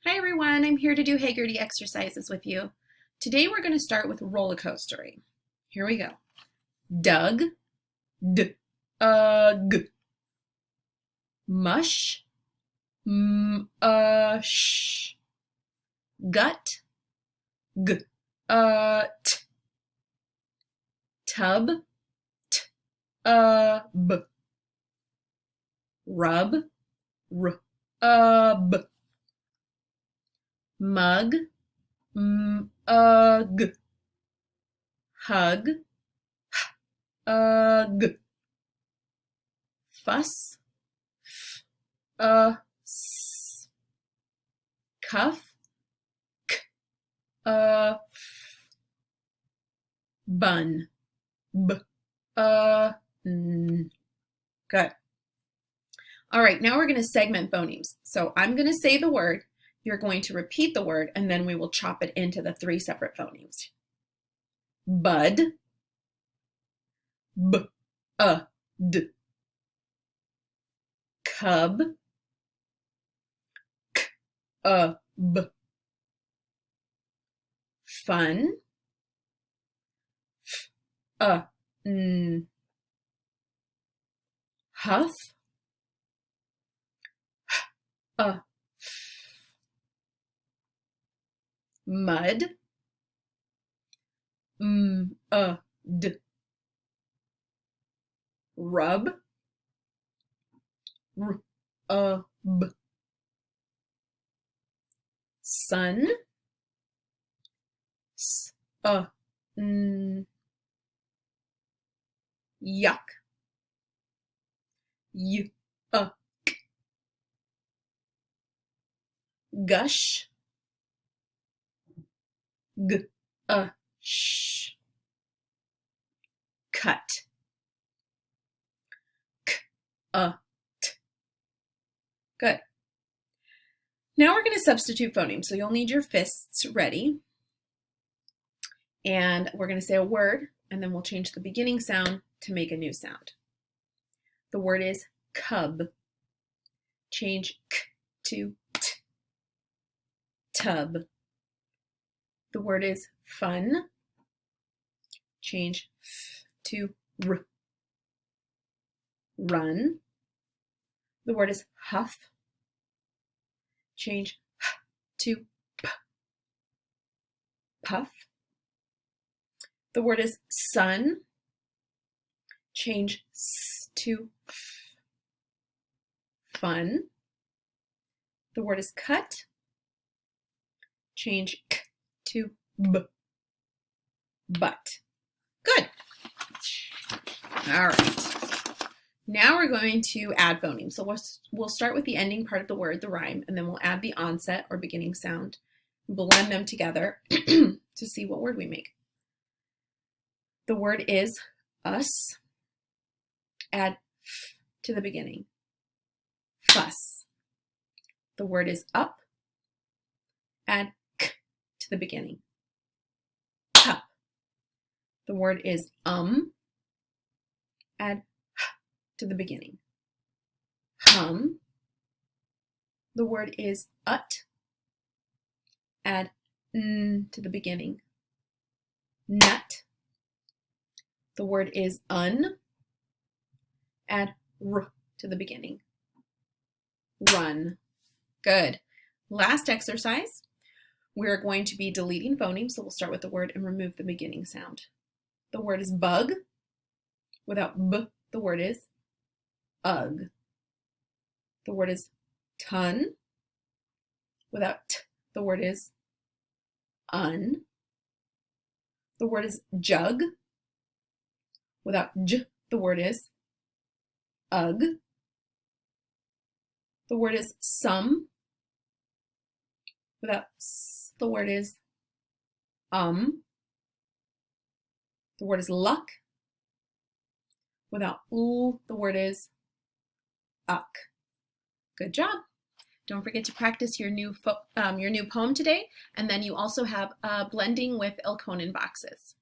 Hi everyone, I'm here to do Heggerty exercises with you. Today we're going to start with roller coastering. Here we go. Dug, d-ug. Mush, m-sh. Gut, g-t. Tub, t-ub. Rub, r-ub. Mug, m-ug. Hug, h-ug. Fuss, f-us. Cuff, k-f. Bun, b-un. Good. All right, now we're going to segment phonemes. So I'm going to say the word, you're going to repeat the word, and then we will chop it into the three separate phonemes. Bud, b-d. Cub, k-b. Fun, f-n. Huff, h-f. Mud, m-d. Rub, r-ub. Sun, s-n. Yuck, y-uck. Gush, g-sh. Cut, k-t. Good. Now we're going to substitute phonemes. So you'll need your fists ready. And we're going to say a word, and then we'll change the beginning sound to make a new sound. The word is cub. Change k to t. Tub. The word is fun. Change f to r. Run. The word is huff. Change h to p. Puff. The word is sun. Change s to f. Fun. The word is cut. Change k to b. But. Good. All right. Now we're going to add phonemes. So we'll start with the ending part of the word, the rhyme, and then we'll add the onset or beginning sound. We'll blend them together to see what word we make. The word is us. Add f to the beginning. Fuss. The word is up. Add k to the beginning. Cup. The word is Add h to the beginning. Hum. The word is ut. Add n to the beginning. Nut. The word is un. Add r to the beginning. Run. Good. Last exercise. We're going to be deleting phonemes, so we'll start with the word and remove the beginning sound. The word is bug. Without b, the word is ug. The word is ton. Without t, the word is un. The word is jug. Without j, the word is ug. The word is some. Without s, the word is The word is luck. Without l, the word is uck. Good job. Don't forget to practice your new poem today, and then you also have blending with Elkonin boxes.